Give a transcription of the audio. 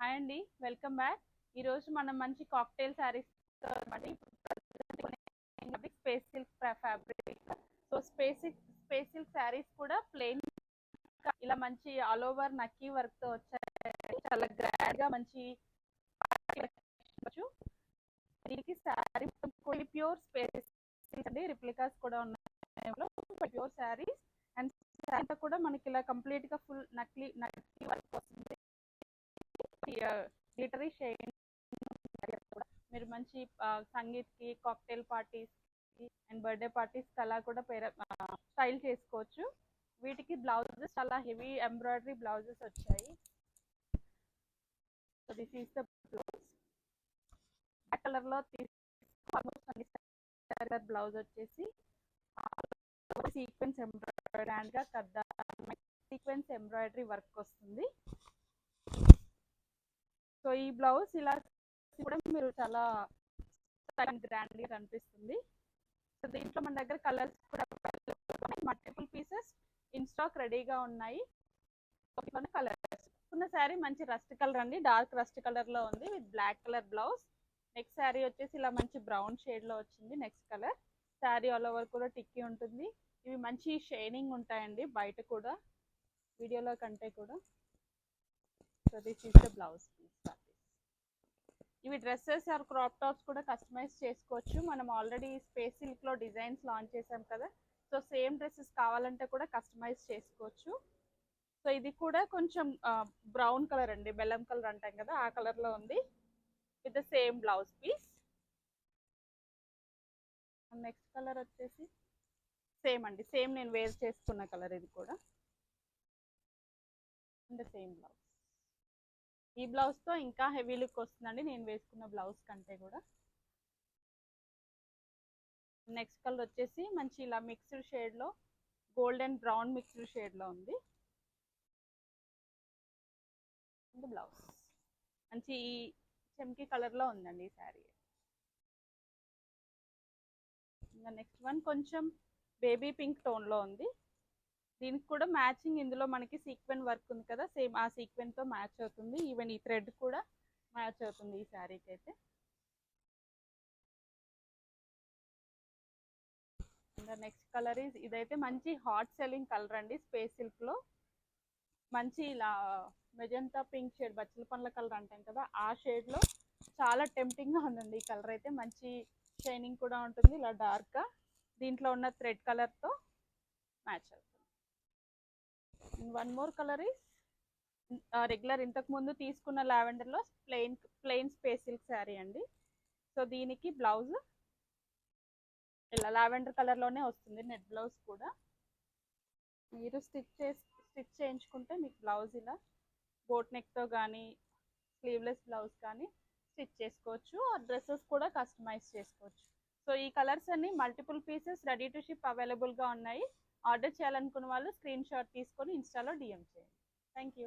Hi అండి, welcome back. ఈరోజు మనం మంచి cocktail saris space silk fabric. So space silk saris కూడా ప్లెయిన్ ఇలా మంచి ఆల్ ఓవర్ నక్కీ వర్క్ తో వచ్చాయి. చాలా గ్రాండ్ గా మంచి దీనికి శారీ ప్యూర్ స్పేస్ అండి. రిప్లికాస్ కూడా ఉన్నాయి, ప్యూర్ శారీస్. అండ్ శారీ కూడా మనకి ఇలా కంప్లీట్ గా ఫుల్ నక్లీ వర్క్ వస్తుంది. గ్లిటరీ షేడ్ మీరు మంచి సంగీత్ కి, కాక్టైల్ పార్టీస్ కి అండ్ బర్త్డే పార్టీస్ కి అలా కూడా స్టైల్ చేసుకోవచ్చు. వీటికి బ్లౌజెస్ చాలా హెవీ ఎంబ్రాయిడరీ బ్లౌజెస్ వచ్చాయి. So this is the blouse. Black colour లో బ్లౌజ్ వచ్చేసి సీక్వెన్స్ ఎంబ్రాయిడరీ అండ్ గా కద్దా సీక్వెన్స్ ఎంబ్రాయిడరీ వర్క్ వస్తుంది. సో ఈ బ్లౌజ్ ఇలా కూడా మీరు చాలా గ్రాండ్ గా కనిపిస్తుంది. సో దీంట్లో మన దగ్గర కలర్స్ కూడా మల్టిపుల్ పీసెస్ ఇన్ స్టాక్ రెడీగా ఉన్నాయి. కలర్స్ ఉన్న శారీ మంచి రస్ట్ కలర్ అండి, డార్క్ రస్ట్ కలర్ లో ఉంది with black colour blouse. Next sari వచ్చేసి ఇలా మంచి బ్రౌన్ షేడ్ లో వచ్చింది. Next colour sari all over కూడా టిక్కీ ఉంటుంది. ఇవి మంచి షైనింగ్ ఉంటాయండి బయట కూడా, వీడియోలో కంటే కూడా. So this is the blouse piece. ఇవి డ్రెస్సెస్ ఆర్ క్రాప్ టాప్స్ కూడా కస్టమైజ్ చేసుకోవచ్చు. మనం ఆల్రెడీ స్పేస్ సిల్క్ లో డిజైన్స్ లాంచ్ చేసాం కదా, సో సేమ్ డ్రెస్సెస్ కావాలంటే కూడా కస్టమైజ్ చేసుకోవచ్చు. సో ఇది కూడా కొంచెం బ్రౌన్ కలర్ అండి, బెల్లం కలర్ అంటాం కదా, ఆ కలర్ లో ఉంది with the same blouse piece. Next colour వచ్చేసి సేమ్ అండి, సేమ్ నేను వేర్ చేసుకున్న కలర్ ఇది కూడా, అండ్ సేమ్ బ్లౌజ్. ఈ బ్లౌజ్ తో ఇంకా హెవీ లుక్ వస్తుందండి నేను వేసుకున్న బ్లౌజ్ కంటే కూడా. నెక్స్ట్ కలర్ వచ్చేసి మంచి ఇలా మిక్స్డ్ షేడ్ లో, gold and brown mixed shade లో ఉంది బ్లౌజ్. మంచి చెమ్కీ కలర్ లో ఉందండి ఈ శారీ. ఇంకా నెక్స్ట్ వన్ కొంచెం బేబీ పింక్ టోన్ లో ఉంది. దీనికి కూడా మ్యాచింగ్ ఇందులో మనకి సీక్వెన్ వర్క్ ఉంది కదా, సేమ్ ఆ సీక్వెన్ తో మ్యాచ్ అవుతుంది. ఈవెన్ ఈ థ్రెడ్ కూడా మ్యాచ్ అవుతుంది ఈ శారీకి అయితే. నెక్స్ట్ కలర్ ఇదైతే మంచి హాట్ సెల్లింగ్ కలర్ అండి స్పేస్ సిల్క్ లో. మంచి ఇలా మెజంతా పింక్ షేడ్, బచ్చల పండ్ల కలర్ అంటాం కదా, ఆ షేడ్ లో చాలా టెంప్టింగ్ గా ఉందండి ఈ కలర్ అయితే. మంచి షైనింగ్ కూడా ఉంటుంది ఇలా డార్క్ గా, దీంట్లో ఉన్న థ్రెడ్ కలర్ తో మ్యాచ్ అవుతుంది. One more colour is regular ఇంతకు ముందు తీసుకున్న లావెండర్ లో ప్లెయిన్ స్పేస్ సిల్క్ శారీ అండి. సో దీనికి బ్లౌజ్ ఇలా లావెండర్ కలర్ లోనే వస్తుంది, నెట్ బ్లౌజ్ కూడా. మీరు స్టిచ్ చేయించుకుంటే మీకు బ్లౌజ్ ఇలా బోట్ నెక్ తో కానీ, స్లీవ్లెస్ బ్లౌజ్ కానీ స్టిచ్ చేసుకోవచ్చు. ఆ డ్రెస్సెస్ కూడా కస్టమైజ్ చేసుకోవచ్చు. సో ఈ కలర్స్ అన్ని multiple pieces ready to ship available గా ఉన్నాయి. ఆర్డర్ చేయాలనుకున్న వాళ్ళు స్క్రీన్ షాట్ తీసుకొని ఇన్స్టాలో డిఎం చేయండి. Thank you.